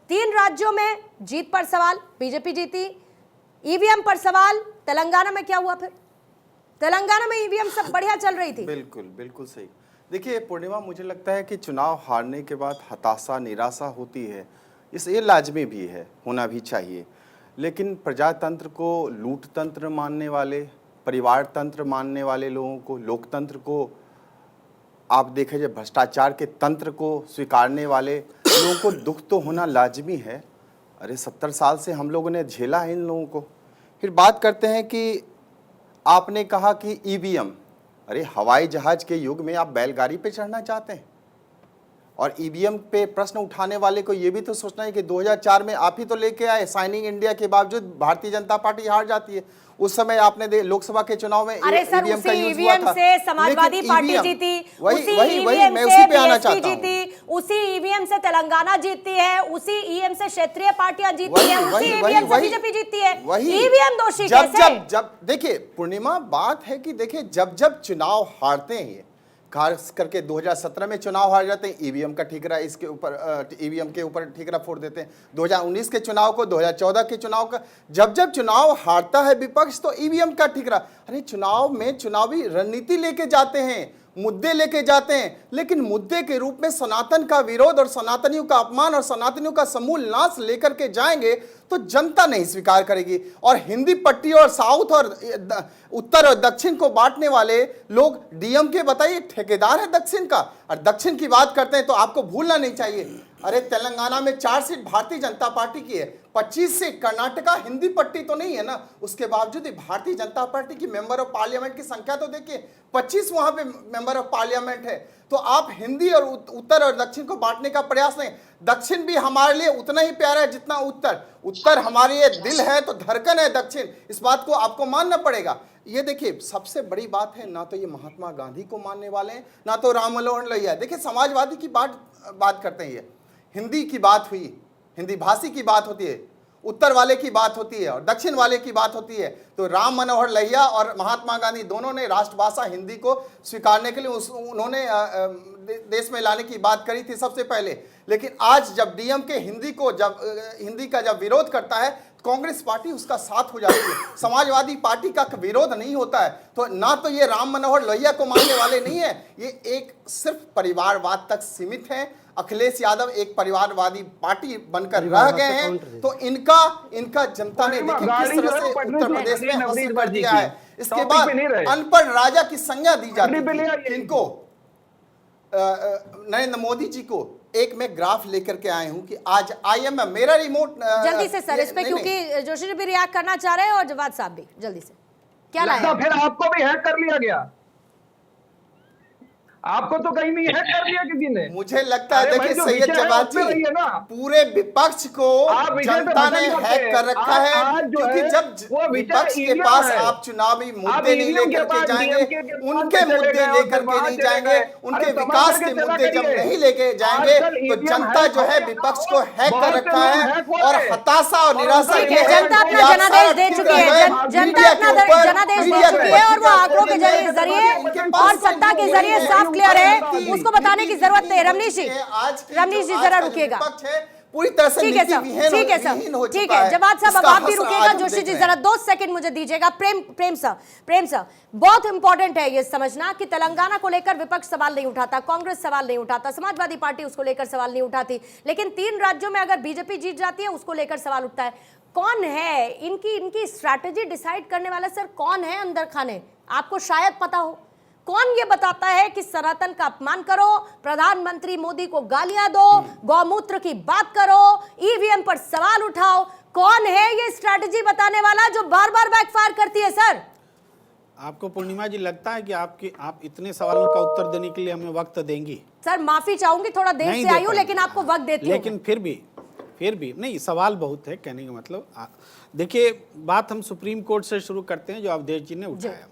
3 राज्यों में जीत पर सवाल, बीजेपी जीती, ईवीएम पर सवाल, तेलंगाना में क्या हुआ फिर? तेलंगाना में ईवीएम सब बढ़िया चल रही थी। बिल्कुल बिल्कुल सही। देखिए पूर्णिमा, मुझे लगता है कि चुनाव हारने के बाद हताशा निराशा होती है, ये लाजमी भी है, होना भी चाहिए। लेकिन प्रजातंत्र को लूटतंत्र मानने वाले, परिवार तंत्र मानने वाले लोगों को, लोकतंत्र को आप देखें जब भ्रष्टाचार के तंत्र को स्वीकारने वाले लोगों को दुख तो होना लाजमी है। अरे 70 साल से हम लोगों ने झेला है इन लोगों को। फिर बात करते हैं कि आपने कहा कि ईवीएम, अरे हवाई जहाज के युग में आप बैलगाड़ी पे चढ़ना चाहते हैं? और ईवीएम पे प्रश्न उठाने वाले को ये भी तो सोचना है कि 2004 में आप ही तो लेके आए, साइनिंग इंडिया के बावजूद भारतीय जनता पार्टी हार जाती है। उस समय आपने लोकसभा के चुनाव में ईवीएम का यूज हुआ था, से समाजवादी पार्टी जीती, वही मैं उसी पे आना चाहता हूं। उसी ईवीएम से तेलंगाना जीतती है, उसी ईवीएम से क्षेत्रीय पार्टियां जीतती हैं, उसी ईवीएम से बीजेपी जीतती है। ईवीएम दोषी कैसे? जब देखिए पूर्णिमा, बात है कि देखिए जब चुनाव हारते हैं, खास करके 2017 में चुनाव हार जाते हैं, ईवीएम का ठीकरा इसके ऊपर, ईवीएम के ऊपर ठीकरा फोड़ देते हैं। 2019 के चुनाव को, 2014 के चुनाव का, जब चुनाव हारता है विपक्ष तो ईवीएम का ठीकरा। अरे चुनाव में चुनावी रणनीति लेके जाते हैं, मुद्दे लेके जाते हैं, लेकिन मुद्दे के रूप में सनातन का विरोध और सनातनियों का अपमान और सनातनियों का समूल नाश लेकर के जाएंगे तो जनता नहीं स्वीकार करेगी। और हिंदी पट्टी और साउथ और उत्तर और दक्षिण को बांटने वाले लोग डीएम के, बताइए, ठेकेदार है दक्षिण का। और दक्षिण की बात करते हैं तो आपको भूलना नहीं चाहिए, अरे तेलंगाना में 4 सीट भारतीय जनता पार्टी की है, 25 सीट कर्नाटका, हिंदी पट्टी तो नहीं है ना, उसके बावजूद भारतीय जनता पार्टी की मेंबर ऑफ पार्लियामेंट की संख्या तो देखिए 25 वहां पे मेंबर ऑफ पार्लियामेंट है। तो आप हिंदी और उत्तर और दक्षिण को बांटने का प्रयास नहीं। दक्षिण भी हमारे लिए उतना ही प्यारा है जितना उत्तर। उत्तर हमारे लिए दिल है तो धड़कन है दक्षिण, इस बात को आपको मानना पड़ेगा। ये देखिए सबसे बड़ी बात है, ना तो ये महात्मा गांधी को मानने वाले हैं, ना तो राम मनोहर लोहिया। देखिए समाजवादी की बात करते हैं, ये हिंदी की बात हुई, हिंदी भाषी की बात होती है, उत्तर वाले की बात होती है और दक्षिण वाले की बात होती है। तो राम मनोहर लोहिया और महात्मा गांधी दोनों ने राष्ट्रभाषा हिंदी को स्वीकारने के लिए उन्होंने देश में लाने की बात करी थी सबसे पहले। लेकिन आज जब डीएम के हिंदी का जब विरोध करता है, कांग्रेस पार्टी उसका साथ हो जाती है, समाजवादी पार्टी का विरोध नहीं होता है। तो ना तो ये राम मनोहर लोहिया को मानने वाले नहीं है, ये एक सिर्फ परिवारवाद तक सीमित है। अखिलेश यादव एक परिवारवादी पार्टी बनकर रह गए हैं। तो इनका जनता ने देखिए किस तरह से उत्तर प्रदेश में हासिल कर दिया है। इसके बाद अनपढ़ राजा की संज्ञा दी जाती है इनको। नरेंद्र मोदी जी को एक मैं ग्राफ लेकर के आए हूं कि आज IMF, मेरा रिमोट जल्दी से सर इस पे, क्योंकि जोशी जी भी रिएक्ट करना चाह रहे हैं और जवाब साहब भी जल्दी से क्या लाया? फिर आपको भी हैक कर लिया गया, आपको तो कहीं नहीं हैक कर दिया किसी ने। मुझे लगता है देखिए सैयद जवाद जी, पूरे विपक्ष को जनता ने हैक कर रखा है, क्योंकि जब विपक्ष के पास आप चुनावी मुद्दे नहीं लेकर के जाएंगे, उनके मुद्दे लेकर के नहीं जाएंगे, उनके विकास के मुद्दे जब नहीं लेके जाएंगे तो जनता जो है विपक्ष को हैक कर रखा है और हताशा और निराशा। जनता अपना जनादेश दे चुकी है, जनता अपना जनादेश दे चुकी है और वो आंकड़ों के जरिए और सत्ता के जरिए साफ क्लियर है, उसको बताने की जरूरत नहीं। रमनीश जी जरा रुकिएगा, पूरी तरह से ठीक है सर, ठीक है जवाब साहब, अब आप भी रुकिएगा। जोशी जी जरा 2 सेकंड मुझे दीजिएगा। प्रेम सर, बहुत इंपॉर्टेंट है ये समझना कि तेलंगाना को लेकर विपक्ष सवाल नहीं उठाता, कांग्रेस सवाल नहीं उठाता, समाजवादी पार्टी उसको लेकर सवाल नहीं उठाती, लेकिन 3 राज्यों में अगर बीजेपी जीत जाती है उसको लेकर सवाल उठता है। कौन है इनकी स्ट्रैटेजी डिसाइड करने वाला? सर कौन है अंदर खाने? आपको शायद पता हो कौन ये बताता है कि सनातन का अपमान करो, प्रधानमंत्री मोदी को गालियां दो, गौमूत्र की बात करो, ईवीएम पर सवाल उठाओ? कौन है ये स्ट्रैटेजी बताने वाला जो बार बार बैकफायर करती है? सर आपको पूर्णिमा जी लगता है कि आप इतने सवालों का उत्तर देने के लिए हमें वक्त देंगी? सर माफी चाहूंगी, थोड़ा देर से आई हूं, लेकिन आपको वक्त देती हूं। लेकिन फिर भी नहीं, सवाल बहुत है, कहने का मतलब। देखिए बात हम सुप्रीम कोर्ट से शुरू करते हैं जो अवधेश जी ने उठाया।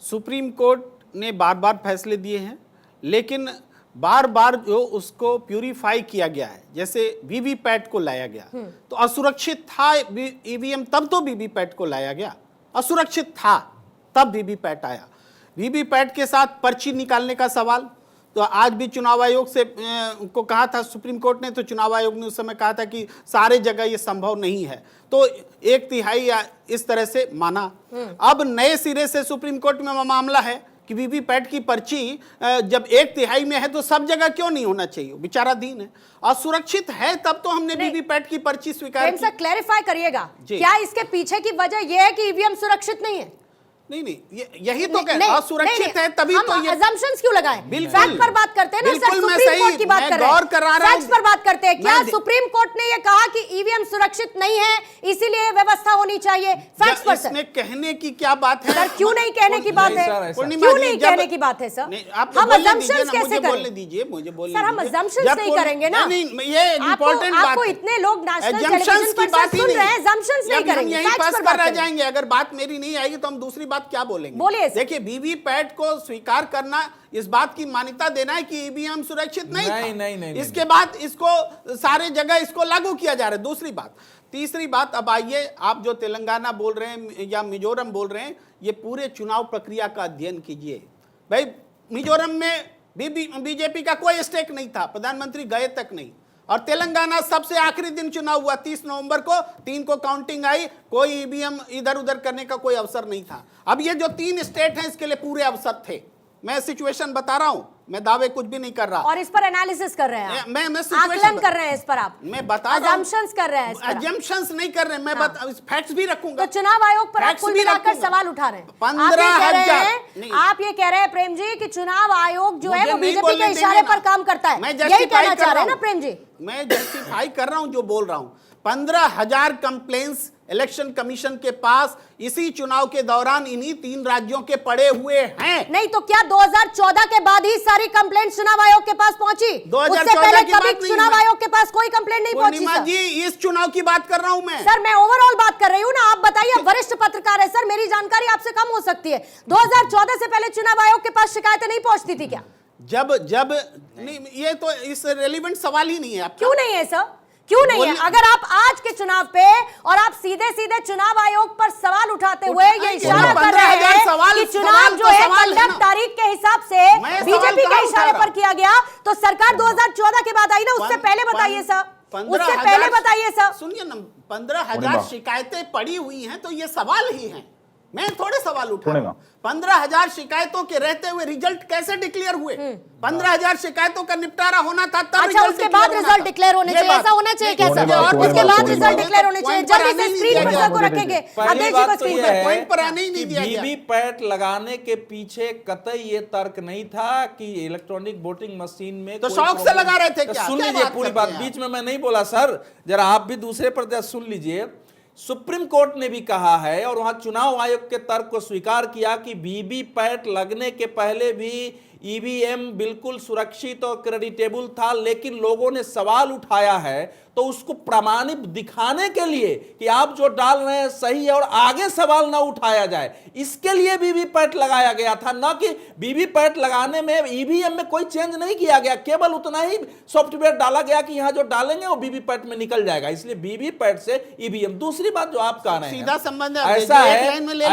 सुप्रीम कोर्ट ने बार बार फैसले दिए हैं, लेकिन बार बार जो उसको प्यूरिफाई किया गया है, जैसे वीवीपैट को लाया गया तो असुरक्षित था ईवीएम, तब तो वीवीपैट को लाया गया, असुरक्षित था तब वीवीपैट आया। वीवीपैट के साथ पर्ची निकालने का सवाल, तो आज भी चुनाव आयोग से को कहा था सुप्रीम कोर्ट ने, तो चुनाव आयोग ने उस समय कहा था कि सारे जगह ये संभव नहीं है, तो 1/3 या इस तरह से माना। अब नए सिरे से सुप्रीम कोर्ट में मामला है कि वीवीपैट की पर्ची जब 1/3 में है तो सब जगह क्यों नहीं होना चाहिए, विचाराधीन है। असुरक्षित है तब तो हमने वीवीपैट की पर्ची स्वीकार की। क्लैरिफाई करिएगा, क्या इसके पीछे की वजह यह है कि ईवीएम सुरक्षित नहीं है? नहीं, यही तो असुरक्षित है तभी तो ये assumptions क्यों लगाएं? बिल्कुल। फैक्ट पर बात करते हैं ना सर, सुप्रीम कोर्ट की बात कर रहे हैं, फैक्ट्स पर बात करते हैं। क्या सुप्रीम कोर्ट ने ये कहा कि ईवीएम सुरक्षित नहीं है इसीलिए व्यवस्था होनी चाहिए? फैक्ट्स पर सर इसमें कहने की क्या बात है सर? क्यों नहीं कहने की बात है? क्यों नहीं कहने की बात है सर? हम assumptions कैसे करें? बोलने दीजिए, मुझे बोलने सर हम assumptions नहीं करेंगे ना। ये इम्पोर्टेंट बात आपको है। इतने लोग नेशनल Assumptions टेलीविजन की पर बात ही सुन नहीं। रहे हैं, assumptions नहीं जब हम करेंगे, यहीं फैक्ट्स पास पर कर बात रह करेंगे। जाएंगे, अगर बात मेरी नहीं आएगी तो हम दूसरी बात क्या बोलेंगे? बोलिए सर। देखिए, वीवीपैट को स्वीकार करना, इस बात की मान्यता देना है कि ईवीएम सुरक्षित नहीं था। नहीं। इसके बाद इसको सारे जगह इसको लागू किया जा रहा है। दूसरी बात, तीसरी बात, अब आइए, आप जो तेलंगाना बोल रहे हैं या मिजोरम बोल रहे हैं, ये पूरे चुनाव प्रक्रिया का अध्ययन कीजिए। भाई, मिजोरम में बीजेपी का कोई स्टेक नहीं था, प्रधानमंत्री गए तक नहीं। और तेलंगाना सबसे आखिरी दिन चुनाव हुआ 30 नवंबर को, 3 को काउंटिंग आई, कोई ईवीएम इधर उधर करने का कोई अवसर नहीं था। अब ये जो 3 स्टेट हैं इसके लिए पूरे अवसर थे। मैं सिचुएशन बता रहा हूं, मैं दावे कुछ भी नहीं कर रहा। और इस पर एनालिसिस कर रहे हैं आप। मैं आकलन कर रहे हैं इस पर आप। मैं बता रहा हूं। assumptions कर रहे हैं इस पर आप। assumptions नहीं कर रहे, मैं फैक्ट्स भी रखूंगा। तो चुनाव आयोग पर आप Facts कुल भी मिलाकर रखूंगा। सवाल उठा रहे हैं। 15,000 आप ये कह रहे हैं प्रेम जी कि चुनाव आयोग जो है मुझे वो नहीं बीजेपी बोलने के इशारे देंगे पर ना। काम करता है, मैं यही justify कहना कर चाह रहे रहा हैं ना हूं। प्रेम जी? मैं जस्टिफाई कर रहा हूं जो बोल रहा हूं। 15,000 कंप्लेंट्स इलेक्शन कमीशन के पास इसी चुनाव के दौरान इन्हीं 3 राज्यों के पड़े हुए हैं। नहीं तो क्या 2014 के बाद ही सारी कंप्लेंट चुनाव आयोग के पास पहुंची? 2014 उससे पहले की कभी बात नहीं, चुनाव मैं- आयोग के पास कोई कंप्लेंट नहीं पहुंची? पूर्णिमा सर? जी, इस चुनाव की बात कर रहा हूं मैं। सर मैं ओवरऑल बात कर रही हूँ ना, आप बताइए, वरिष्ठ पत्रकार है सर, मेरी जानकारी आपसे कम हो सकती है। 2014 से पहले चुनाव आयोग के पास शिकायतें नहीं पहुंचती थी क्या? जब नहीं, ये तो इस रेलिवेंट सवाल ही नहीं है आपका। क्यों नहीं है सर? क्यों नहीं है? अगर आप आज के चुनाव पे और आप सीधे सीधे चुनाव आयोग पर सवाल उठाते हुए ये इशारा कर रहे हैं कि चुनाव जो है कंडक्ट तारीख के हिसाब से बीजेपी के इशारे पर किया गया, तो सरकार 2014 के बाद आई ना, उससे पहले बताइए सर, उससे पहले बताइए सर। सुनिए ना, 15,000 शिकायतें पड़ी हुई हैं तो ये सवाल ही हैं, मैं थोड़े सवाल उठा रहा हूं। 15,000 शिकायतों के रहते हुए रिजल्ट कैसे डिक्लेयर हुए? 15,000 शिकायतों का निपटारा होना था तब। अच्छा, उसके बाद रिजल्ट डिक्लेयर होने चाहिए, ऐसा होना चाहिए क्या सर? उसके बाद रिजल्ट डिक्लेयर होने चाहिए। जल्दी से स्क्रीन पर सबको रखेंगे, पहली अध्यक्ष जी बात को तो स्क्रीन ये पर। है पॉइंट पर आने ही नहीं दिया गया। वीवीपैट लगाने के पीछे कतई ये तर्क नहीं था कि इलेक्ट्रॉनिक वोटिंग मशीन में तो कोई शौक से प्रॉब्लम- लगा रहे थे तो क्या? सुन क्या लीजिए बात पूरी करते बात, हैं बीच में मैं नहीं बोला सर, जरा आप भी दूसरे पर सुन लीजिए। सुप्रीम कोर्ट ने भी कहा है और वहां चुनाव आयोग के तर्क को स्वीकार किया कि वीवीपैट लगने के पहले भी ईवीएम बिल्कुल सुरक्षित और क्रेडिटेबल था, लेकिन लोगों ने सवाल उठाया है तो उसको प्रमाणित दिखाने के लिए कि आप जो डाल रहे हैं सही है और आगे सवाल ना उठाया जाए, इसके लिए वीवीपैट लगाया गया था, न कि वीवीपैट लगाने में ईवीएम में कोई चेंज नहीं किया गया, केवल उतना ही सॉफ्टवेयर डाला गया कि यहां जो डालेंगे वो वीवीपैट में निकल जाएगा, इसलिए वीवीपैट से ईवीएम। दूसरी बात जो आप कह रहे हैं, सीधा संबंध है,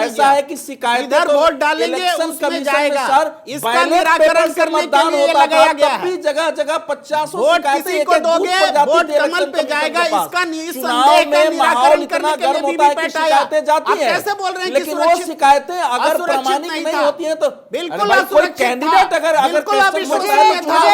ऐसा है कि शिकायत इधर वोट डालेंगे उसमें जाएगा, इसका निराकरण करने के लिए लगाया गया है। जगह जगह 50 वोट किसी को दोगे, वोट कमल पे जाएगा, इसका निसंदेह का निराकरण करने के लिए वीवीपैट आया। आप कैसे बोल रहे हैं कि लेकिन वो शिकायतें अगर असुरक्षित प्रमाणिक नहीं था? होती हैं तो बिल्कुल कोई असुरक्षित कैंडिडेट था। अगर बिल्कुल आप क्वेश्चन इस होता है तो मुझे